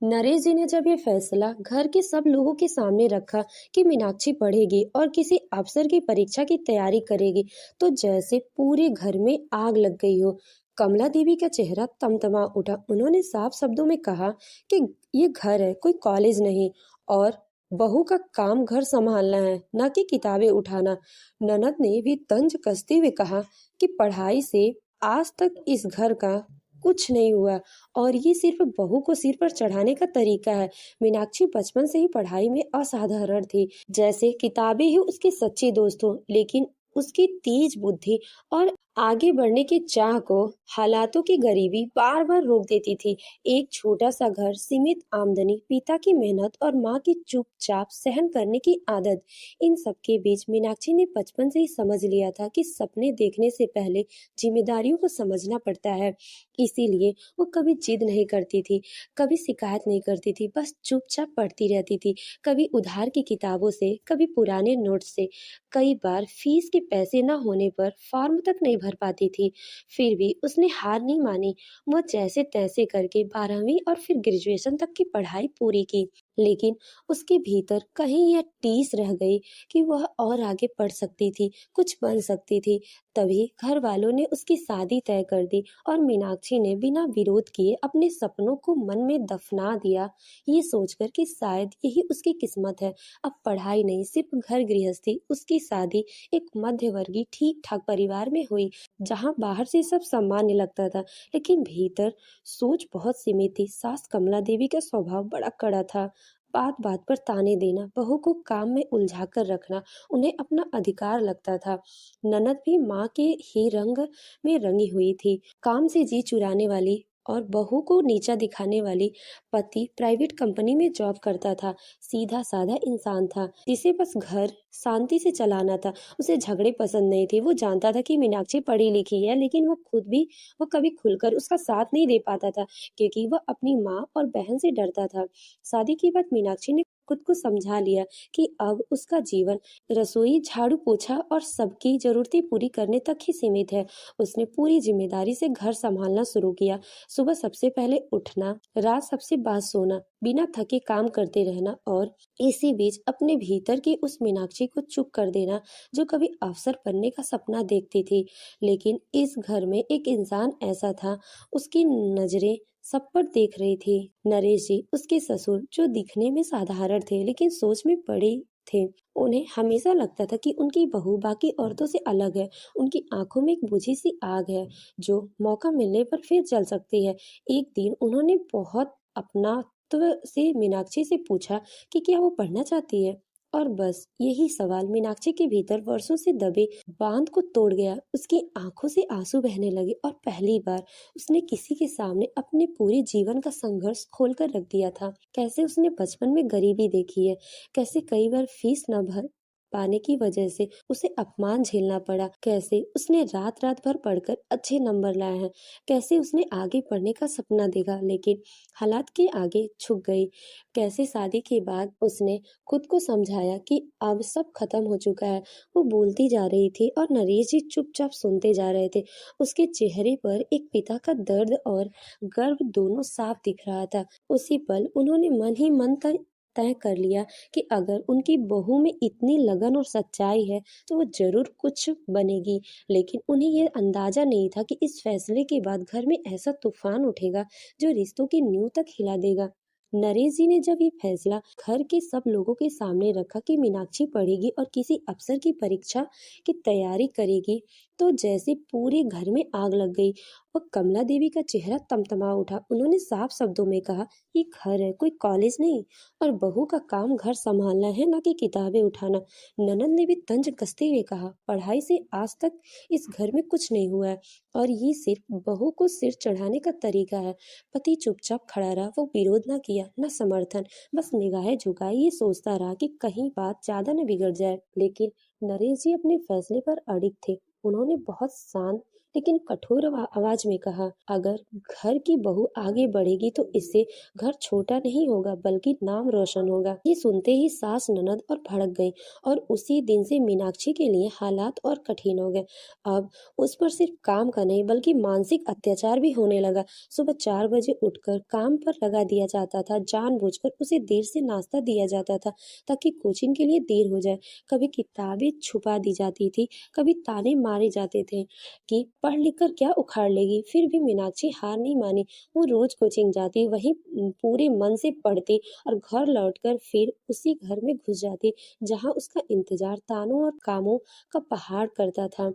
नरेश जी ने जब ये फैसला घर के सब लोगों के सामने रखा कि मीनाक्षी पढ़ेगी और किसी अफसर की परीक्षा की तैयारी करेगी, तो जैसे पूरे घर में आग लग गई हो। कमला देवी का चेहरा तमतमा उठा। उन्होंने साफ शब्दों में कहा कि ये घर है, कोई कॉलेज नहीं, और बहू का काम घर संभालना है, ना कि किताबें उठाना। ननद ने भी तंज कसते हुए कहा कि पढ़ाई से आज तक इस घर का कुछ नहीं हुआ, और ये सिर्फ बहू को सिर पर चढ़ाने का तरीका है। मीनाक्षी बचपन से ही पढ़ाई में असाधारण थी, जैसे किताबें ही उसकी सच्ची दोस्त हो, लेकिन उसकी तेज बुद्धि और आगे बढ़ने की चाह को हालातों की गरीबी बार बार रोक देती थी। एक छोटा सा घर, सीमित आमदनी, पिता की मेहनत और माँ की चुपचाप सहन करने की आदत, इन सब के बीच मीनाक्षी ने बचपन से ही समझ लिया था कि सपने देखने से पहले जिम्मेदारियों को समझना पड़ता है। इसीलिए वो कभी जिद नहीं करती थी, कभी शिकायत नहीं करती थी, बस चुपचाप पढ़ती रहती थी। कभी उधार की किताबों से, कभी पुराने नोट से, कई बार फीस के पैसे न होने पर फॉर्म तक नहीं भर पाती थी। फिर भी उसने हार नहीं मानी। वह जैसे तैसे करके 12वीं और फिर ग्रेजुएशन तक की पढ़ाई पूरी की। लेकिन उसके भीतर कहीं यह टीस रह गई कि वह और आगे पढ़ सकती थी, कुछ बन सकती थी। तभी घर वालों ने उसकी शादी तय कर दी और मीनाक्षी ने बिना विरोध किए अपने सपनों को मन में दफना दिया, ये सोचकर कि शायद यही उसकी किस्मत है। अब पढ़ाई नहीं, सिर्फ घर गृहस्थी। उसकी शादी एक मध्यवर्गीय ठीक ठाक परिवार में हुई, जहाँ बाहर से सब सामान्य लगता था, लेकिन भीतर सोच बहुत सीमित थी। सास कमला देवी का स्वभाव बड़ा कड़ा था। बात बात पर ताने देना, बहू को काम में उलझा कर रखना उन्हें अपना अधिकार लगता था। ननद भी माँ के ही रंग में रंगी हुई थी, काम से जी चुराने वाली और बहू को नीचा दिखाने वाली। पति प्राइवेट कंपनी में जॉब करता था, सीधा साधा इंसान था जिसे बस घर शांति से चलाना था। उसे झगड़े पसंद नहीं थे। वो जानता था कि मीनाक्षी पढ़ी लिखी है, लेकिन वो कभी खुलकर उसका साथ नहीं दे पाता था, क्योंकि वह अपनी माँ और बहन से डरता था। शादी के बाद मीनाक्षी ने खुद को समझा लिया कि अब उसका जीवन रसोई, झाड़ू पोछा और सबकी जरूरतें पूरी करने तक ही सीमित है। उसने पूरी जिम्मेदारी से घर संभालना शुरू किया। सुबह सबसे पहले उठना, रात सबसे बाद सोना, बिना थके काम करते रहना, और इसी बीच अपने भीतर की उस मीनाक्षी को चुप कर देना जो कभी अफसर बनने का सपना देखती थी। लेकिन इस घर में एक इंसान ऐसा था, उसकी नजरें सब पर देख रही थी। नरेश जी, उसके ससुर, जो दिखने में साधारण थे लेकिन सोच में बड़े थे। उन्हें हमेशा लगता था कि उनकी बहू बाकी औरतों से अलग है। उनकी आंखों में एक बुझी सी आग है जो मौका मिलने पर फिर जल सकती है। एक दिन उन्होंने बहुत अपनात्व से मीनाक्षी से पूछा कि क्या वो पढ़ना चाहती है, और बस यही सवाल मीनाक्षी के भीतर वर्षों से दबे बांध को तोड़ गया। उसकी आंखों से आंसू बहने लगे और पहली बार उसने किसी के सामने अपने पूरे जीवन का संघर्ष खोलकर रख दिया था। कैसे उसने बचपन में गरीबी देखी है, कैसे कई बार फीस न भर पाने की वजह से उसे अपमान झेलना पड़ा, कैसे उसने रात रात भर पढ़कर अच्छे नंबर लाए हैं, कैसे उसने आगे पढ़ने का सपना देखा लेकिन हालात के आगे झुक गई, कैसे शादी के बाद उसने खुद को समझाया कि अब सब खत्म हो चुका है। वो बोलती जा रही थी और नरेश जी चुपचाप सुनते जा रहे थे। उसके चेहरे पर एक पिता का दर्द और गर्व दोनों साफ दिख रहा था। उसी पल उन्होंने मन ही मन तय तय कर लिया कि अगर उनकी बहू में इतनी लगन और सच्चाई है तो वो जरूर कुछ बनेगी। लेकिन उन्हें यह अंदाजा नहीं था कि इस फैसले के बाद घर में ऐसा तूफान उठेगा जो रिश्तों की नींव तक हिला देगा। नरेश जी ने जब ये फैसला घर के सब लोगों के सामने रखा कि मीनाक्षी पढ़ेगी और किसी अफसर की परीक्षा की तैयारी करेगी, तो जैसे पूरे घर में आग लग गई और कमला देवी का चेहरा तमतमा उठा। उन्होंने साफ शब्दों में कहा, ये घर है, कोई कॉलेज नहीं, और बहू का काम घर संभालना है, ना कि किताबें उठाना। ननद ने भी तंज कसते हुए कहा, पढ़ाई से आज तक इस घर में कुछ नहीं हुआ है, और ये सिर्फ बहू को सिर चढ़ाने का तरीका है। पति चुपचाप खड़ा रहा। वो विरोध ना किया, न समर्थन, बस निगाहें झुकाई, ये सोचता रहा कि कहीं बात ज्यादा न बिगड़ जाए। लेकिन नरेश जी अपने फैसले पर अड़िग थे। उन्होंने बहुत शांत लेकिन कठोर आवाज में कहा, अगर घर की बहू आगे बढ़ेगी तो इससे घर छोटा नहीं होगा बल्कि नाम रोशन होगा। ये सुनते ही सास ननद और भड़क गई और उसी दिन से मीनाक्षी के लिए हालात और कठिन हो गए। अब उस पर सिर्फ काम का नहीं बल्कि मानसिक अत्याचार भी होने लगा। सुबह 4 बजे उठकर काम पर लगा दिया जाता था, जानबूझकर उसे देर से नाश्ता दिया जाता था ताकि कोचिंग के लिए देर हो जाए। कभी किताबें छुपा दी जाती थी, कभी ताने मारे जाते थे कि पढ़ लिख कर क्या उखाड़ लेगी। फिर भी मीनाक्षी हार नहीं मानी। वो रोज कोचिंग जाती, वहीं पूरे मन से पढ़ती और घर लौटकर फिर उसी घर में घुस जाती जहां उसका इंतजार तानों और कामों का पहाड़ करता था।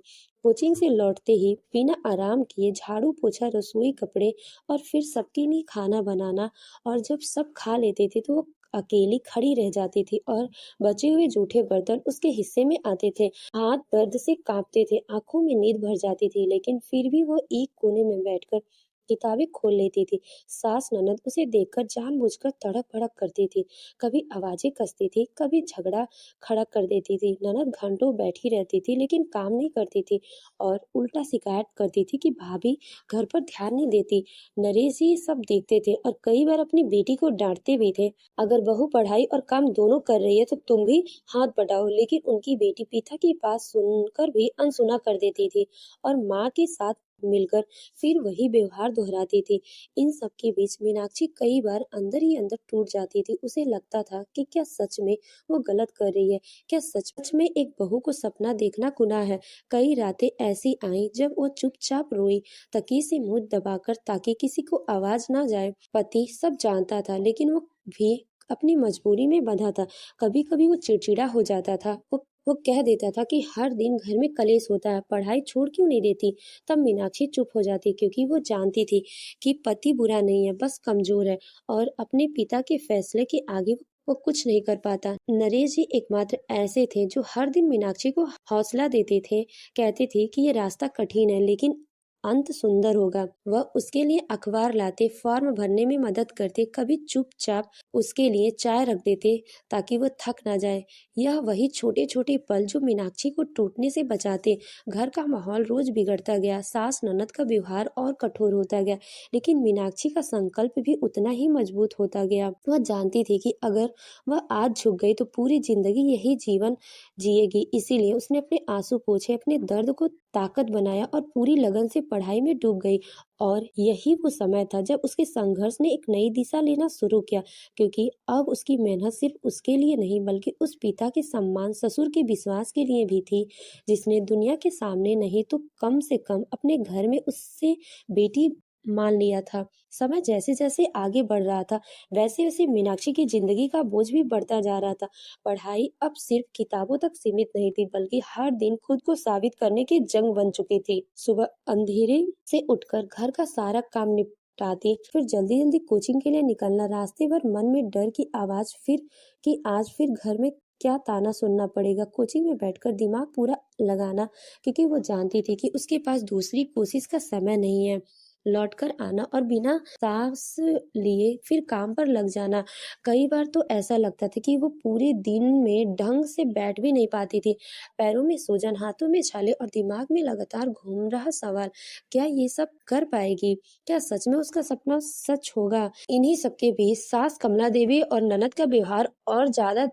कोचिंग से लौटते ही बिना आराम किए झाड़ू पोछा रसोई कपड़े और फिर सबके लिए खाना बनाना, और जब सब खा लेते थे तो वो अकेली खड़ी रह जाती थी और बचे हुए जूठे बर्तन उसके हिस्से में आते थे। हाथ दर्द से कांपते थे, आंखों में नींद भर जाती थी, लेकिन फिर भी वो एक कोने में बैठकर किताबें खोल लेती थी। सास ननद उसे देखकर जानबूझकर तड़क भड़क करती थी, कभी आवाजें कसती थी, कभी झगड़ा खड़ा कर देती थी। ननद घंटों बैठी रहती थी लेकिन काम नहीं करती थी और उल्टा शिकायत करती थी कि भाभी घर पर ध्यान नहीं देती। नरेश जी सब देखते थे और कई बार अपनी बेटी को डांटते भी थे, अगर बहू पढ़ाई और काम दोनों कर रही है तो तुम भी हाथ बटाओ। लेकिन उनकी बेटी पिता की बात सुनकर भी अनसुना कर देती थी और माँ के साथ मिलकर फिर वही व्यवहार दोहराती थी। इन सब के बीच मीनाक्षी कई बार अंदर ही अंदर टूट जाती थी। उसे लगता था कि क्या सच में वो गलत कर रही है, क्या सच में एक बहू को सपना देखना गुनाह है। कई रातें ऐसी आईं जब वो चुपचाप रोई, तकिए से मुंह दबाकर ताकि किसी को आवाज ना जाए। पति सब जानता था लेकिन वो भी अपनी मजबूरी में बंधा था। कभी कभी वो चिड़चिड़ा हो जाता था, वो कह देता था कि हर दिन घर में कलेश होता है, पढ़ाई छोड़ क्यों नहीं देती। तब मीनाक्षी चुप हो जाती क्योंकि वो जानती थी कि पति बुरा नहीं है, बस कमजोर है और अपने पिता के फैसले के आगे वो कुछ नहीं कर पाता। नरेश जी एकमात्र ऐसे थे जो हर दिन मीनाक्षी को हौसला देते थे, कहते थे कि ये रास्ता कठिन है लेकिन अंत सुंदर होगा। वह उसके लिए अखबार लाते, फॉर्म भरने में मदद करते, कभी चुपचाप उसके लिए चाय रख देते ताकि वह थक ना जाए। यह वही छोटे छोटे पल जो मीनाक्षी को टूटने से बचाते। घर का माहौल रोज बिगड़ता गया, सास ननद का व्यवहार और कठोर होता गया, लेकिन मीनाक्षी का संकल्प भी उतना ही मजबूत होता गया। वह जानती थी कि अगर वह आज झुक गई तो पूरी जिंदगी यही जीवन जिएगी। इसीलिए उसने अपने आंसू पोंछे, अपने दर्द को ताकत बनाया और पूरी लगन से पढ़ाई में डूब गई। और यही वो समय था जब उसके संघर्ष ने एक नई दिशा लेना शुरू किया, क्योंकि अब उसकी मेहनत सिर्फ उसके लिए नहीं बल्कि उस पिता के सम्मान, ससुर के विश्वास के लिए भी थी, जिसने दुनिया के सामने नहीं तो कम से कम अपने घर में उससे बेटी मान लिया था। समय जैसे जैसे आगे बढ़ रहा था वैसे वैसे मीनाक्षी की जिंदगी का बोझ भी बढ़ता जा रहा था। पढ़ाई अब सिर्फ किताबों तक सीमित नहीं थी बल्कि हर दिन खुद को साबित करने की जंग बन चुकी थी। सुबह अंधेरे से उठकर घर का सारा काम निपटाती, फिर जल्दी जल्दी कोचिंग के लिए निकलना, रास्ते भर मन में डर की आवाज फिर कि आज फिर घर में क्या ताना सुनना पड़ेगा। कोचिंग में बैठकर दिमाग पूरा लगाना, क्योंकि वो जानती थी कि उसके पास दूसरी कोशिश का समय नहीं है। लौटकर आना और बिना सांस लिए फिर काम पर लग जाना। कई बार तो ऐसा लगता था कि वो पूरे दिन में ढंग से बैठ भी नहीं पाती थी। पैरों में सूजन, हाथों में छाले और दिमाग में लगातार घूम रहा सवाल, क्या ये सब कर पाएगी? क्या सच में उसका सपना सच होगा? इन्हीं सबके बीच सास कमला देवी और ननद का व्यवहार और ज्यादा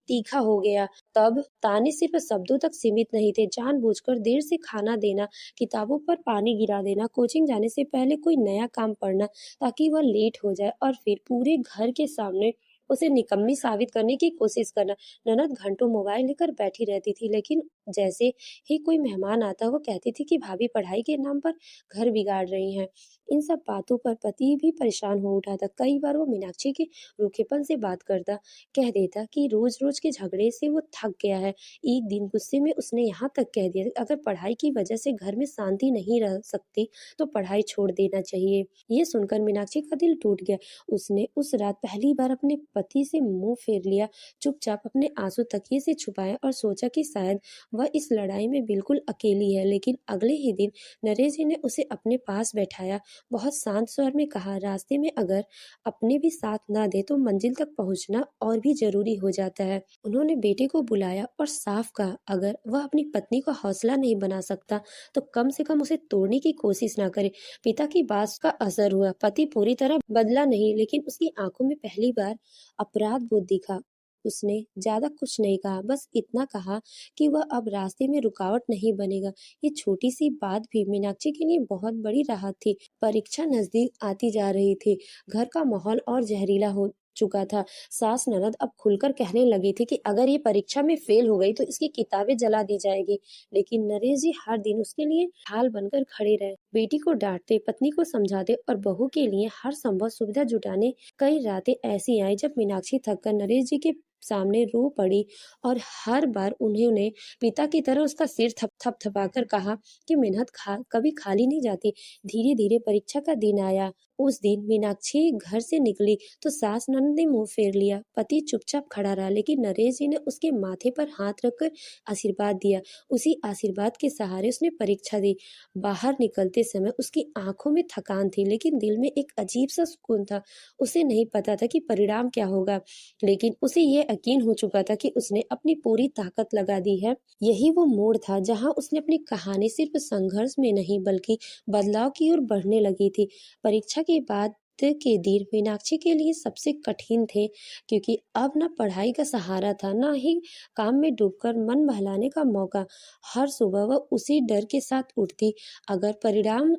तीखा हो गया। तब ताने सिर्फ शब्दों तक सीमित नहीं थे, जानबूझकर देर से खाना देना, किताबों पर पानी गिरा देना, कोचिंग जाने से पहले कोई नया काम पढ़ना ताकि वह लेट हो जाए और फिर पूरे घर के सामने उसे निकम्मी साबित करने की कोशिश करना। ननद घंटों मोबाइल लेकर बैठी रहती थी, लेकिन जैसे ही कोई मेहमान आता वो कहती थी कि भाभी पढ़ाई के नाम पर घर बिगाड़ रही हैं। इन सब बातों पर पति भी परेशान हो उठा था। कई बार वो मीनाक्षी के रूखेपन से बात करता, कह देता कि रोज रोज के झगड़े से वो थक गया है। एक दिन गुस्से में उसने यहाँ तक कह दिया, अगर पढ़ाई की वजह से घर में शांति नहीं रह सकती तो पढ़ाई छोड़ देना चाहिए। ये सुनकर मीनाक्षी का दिल टूट गया। उसने उस रात पहली बार अपने पति से मुंह फेर लिया, चुपचाप अपने आंसू तकिए से छुपाए और सोचा कि शायद वह इस लड़ाई में बिल्कुल अकेली है। लेकिन अगले ही दिन नरेश जी ने उसे अपने पास बैठाया, बहुत शांत स्वर में कहा, रास्ते में अगर अपने भी साथ ना दे तो मंजिल तक पहुंचना और भी जरूरी हो जाता है। उन्होंने बेटे को बुलाया और साफ कहा, अगर वह अपनी पत्नी को हौसला नहीं बना सकता तो कम से कम उसे तोड़ने की कोशिश ना करे। पिता की बात का असर हुआ। पति पूरी तरह बदला नहीं, लेकिन उसकी आंखों में पहली बार अपराध बोध दिखा। उसने ज्यादा कुछ नहीं कहा, बस इतना कहा कि वह अब रास्ते में रुकावट नहीं बनेगा। ये छोटी सी बात भी मीनाक्षी के लिए बहुत बड़ी राहत थी। परीक्षा नजदीक आती जा रही थी। घर का माहौल और जहरीला हो चुका था। सास ननद अब खुलकर कहने लगी थी कि अगर ये परीक्षा में फेल हो गई तो इसकी किताबें जला दी जाएगी। लेकिन नरेश जी हर दिन उसके लिए ढाल बनकर खड़े रहे, बेटी को डांटते, पत्नी को समझाते और बहू के लिए हर संभव सुविधा जुटाने। कई रातें ऐसी आई जब मीनाक्षी थककर नरेश जी के सामने रो पड़ी और हर बार उन्होंने पिता की तरह उसका सिर थपथपाकर कहा कि मेहनत कभी खाली नहीं जाती। धीरे धीरे परीक्षा का दिन आया। उस दिन मीनाक्षी घर से निकली तो सास ननद ने मुंह फेर लिया। पति चुपचाप खड़ा रहा, लेकिन नरेश जी ने उसके माथे पर हाथ रखकर आशीर्वाद दिया। उसी आशीर्वाद के सहारे उसने परीक्षा दी। बाहर निकलते समय उसकी आंखों में थकान थी, लेकिन दिल में एक अजीब सा सुकून था। उसे नहीं पता था कि परिणाम क्या होगा, लेकिन उसे ये यकीन हो चुका था कि उसने अपनी पूरी ताकत लगा दी है। यही वो मोड़ था जहां उसने अपनी कहानी सिर्फ संघर्ष में नहीं बल्कि बदलाव की ओर बढ़ने लगी थी। परीक्षा के बाद के दिन मीनाक्षी के लिए सबसे कठिन थे, क्योंकि अब न पढ़ाई का सहारा था, न ही काम में डूबकर मन बहलाने का मौका। हर सुबह वह उसी डर के साथ उठती, अगर परिणाम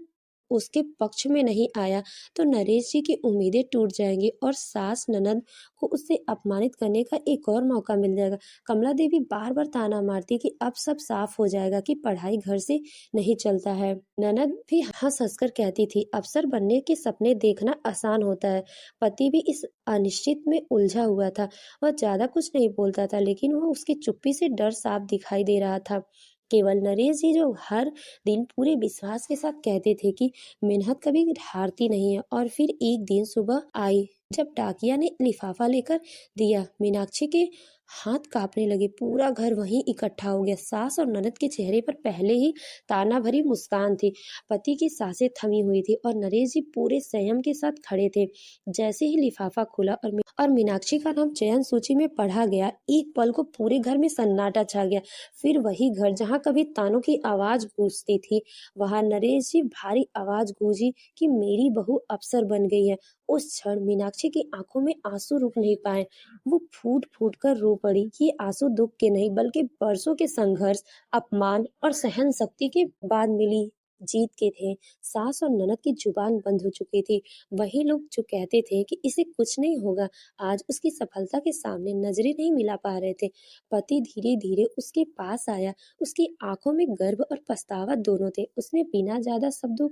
उसके पक्ष में नहीं आया तो नरेश जी की उम्मीदें टूट जाएंगी और सास ननद को उससे अपमानित करने का एक और मौका मिल जाएगा। कमला देवी बार बार ताना मारती कि अब सब साफ हो जाएगा, कि पढ़ाई घर से नहीं चलता है। ननद भी हंस हंस कर कहती थी, अफसर बनने के सपने देखना आसान होता है। पति भी इस अनिश्चित में उलझा हुआ था। वह ज्यादा कुछ नहीं बोलता था, लेकिन वह उसकी चुप्पी से डर साफ दिखाई दे रहा था। केवल नरेश जी जो हर दिन पूरे विश्वास के साथ कहते थे कि मेहनत कभी हारती नहीं है। और फिर एक दिन सुबह आई जब डाकिया ने लिफाफा लेकर दिया। मीनाक्षी के हाथ कांपने लगे। पूरा घर वहीं इकट्ठा हो गया। सास और ननद के चेहरे पर पहले ही ताना भरी मुस्कान थी। पति की सांसें थमी हुई थी और नरेश जी पूरे संयम के साथ खड़े थे। जैसे ही लिफाफा खुला और मीनाक्षी का नाम चयन सूची में पढ़ा गया, एक पल को पूरे घर में सन्नाटा छा गया। फिर वही घर जहाँ कभी तानों की आवाज गूंजती थी, वहां नरेश जी भारी आवाज गूंजी कि मेरी बहू अफसर बन गई है। उस क्षण मीनाक्षी की आंखों में आंसू रुक नहीं पाए। वो फूट फूट कर रो पड़ी। ये आंसू दुख के नहीं बल्कि बरसों के संघर्ष, अपमान और सहन शक्ति के बाद मिली जीत के थे। सास और ननद की जुबान बंद हो चुकी थी। वही लोग जो कहते थे कि इसे कुछ नहीं होगा, आज उसकी सफलता के सामने नजरें नहीं मिला पा रहे थे। पति धीरे धीरे उसके पास आया। उसकी आंखों में गर्व और पछतावा दोनों थे। उसने बिना ज्यादा शब्दों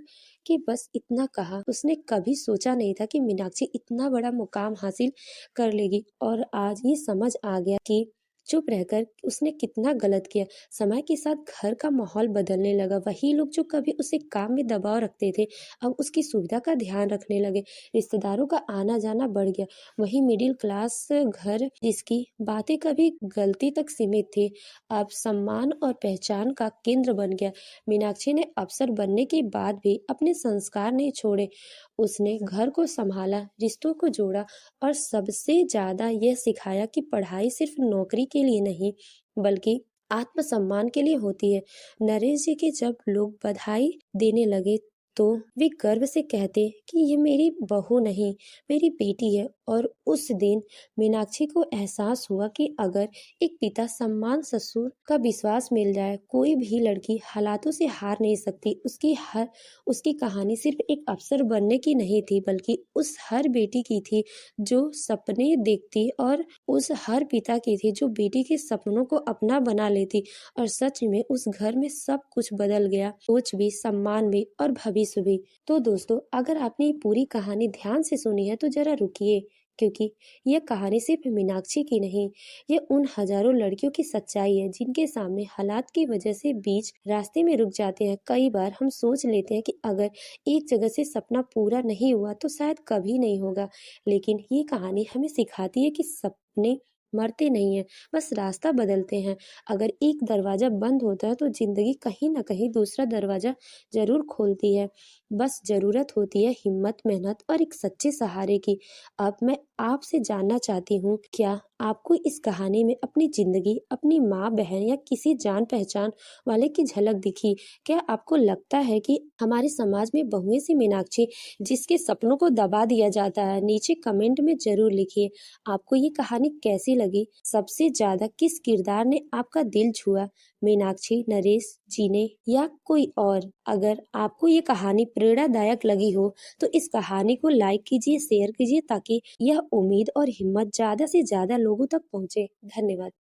के बस इतना कहा, उसने कभी सोचा नहीं था कि मीनाक्षी इतना बड़ा मुकाम हासिल कर लेगी। और आज ये समझ आ गया कि चुप रहकर उसने कितना गलत किया। समय के साथ घर का माहौल बदलने लगा। वही लोग जो कभी उसे काम में दबाव रखते थे, अब उसकी सुविधा का ध्यान रखने लगे। रिश्तेदारों का आना जाना बढ़ गया। वही मिडिल क्लास घर जिसकी बातें कभी गलती तक सीमित थी, अब सम्मान और पहचान का केंद्र बन गया। मीनाक्षी ने अफसर बनने के बाद भी अपने संस्कार नहीं छोड़े। उसने घर को संभाला, रिश्तों को जोड़ा और सबसे ज्यादा यह सिखाया कि पढ़ाई सिर्फ नौकरी के लिए नहीं बल्कि आत्मसम्मान के लिए होती है। नरेश जी के जब लोग बधाई देने लगे तो वे गर्व से कहते कि ये मेरी बहू नहीं, मेरी बेटी है। और उस दिन मीनाक्षी को एहसास हुआ कि अगर एक पिता सम्मान, ससुर का विश्वास मिल जाए, कोई भी लड़की हालातों से हार नहीं सकती। उसकी कहानी सिर्फ एक अफसर बनने की नहीं थी, बल्कि उस हर बेटी की थी जो सपने देखती और उस हर पिता की थी जो बेटी के सपनों को अपना बना लेती। और सच में उस घर में सब कुछ बदल गया, सोच भी, सम्मान भी और भविष्य भी। तो दोस्तों, अगर आपने ये पूरी कहानी ध्यान से सुनी है तो जरा रुकिए, क्योंकि यह कहानी सिर्फ मीनाक्षी की नहीं, ये उन हजारों लड़कियों की सच्चाई है जिनके सामने हालात की वजह से बीच रास्ते में रुक जाते हैं। कई बार हम सोच लेते हैं कि अगर एक जगह से सपना पूरा नहीं हुआ तो शायद कभी नहीं होगा, लेकिन ये कहानी हमें सिखाती है कि सपने मरते नहीं हैं, बस रास्ता बदलते हैं। अगर एक दरवाज़ा बंद होता है तो ज़िंदगी कहीं न कहीं दूसरा दरवाज़ा ज़रूर खोलती है। बस ज़रूरत होती है हिम्मत, मेहनत और एक सच्चे सहारे की। अब मैं आपसे जानना चाहती हूँ, क्या आपको इस कहानी में अपनी ज़िंदगी, अपनी माँ-बहन या किसी जान-पहचान वाले की झलक दिखी? क्या आपको लगता है कि हमारे समाज में बहुएँ सी मीनाक्षी जिसके सपनों को दबा दिया जाता है? नीचे कमेंट में ज़रूर लिखिए। आपको ये कहानी कैसी लगी? सबसे ज़्यादा किस किरदार ने आपका दिल छुआ? मीनाक्षी, नरेश जी ने या कोई और? अगर आपको ये कहानी प्रेरणादायक लगी हो तो इस कहानी को लाइक कीजिए, शेयर कीजिए ताकि यह उम्मीद और हिम्मत ज़्यादा से ज़्यादा लोगों तक पहुँचे। धन्यवाद।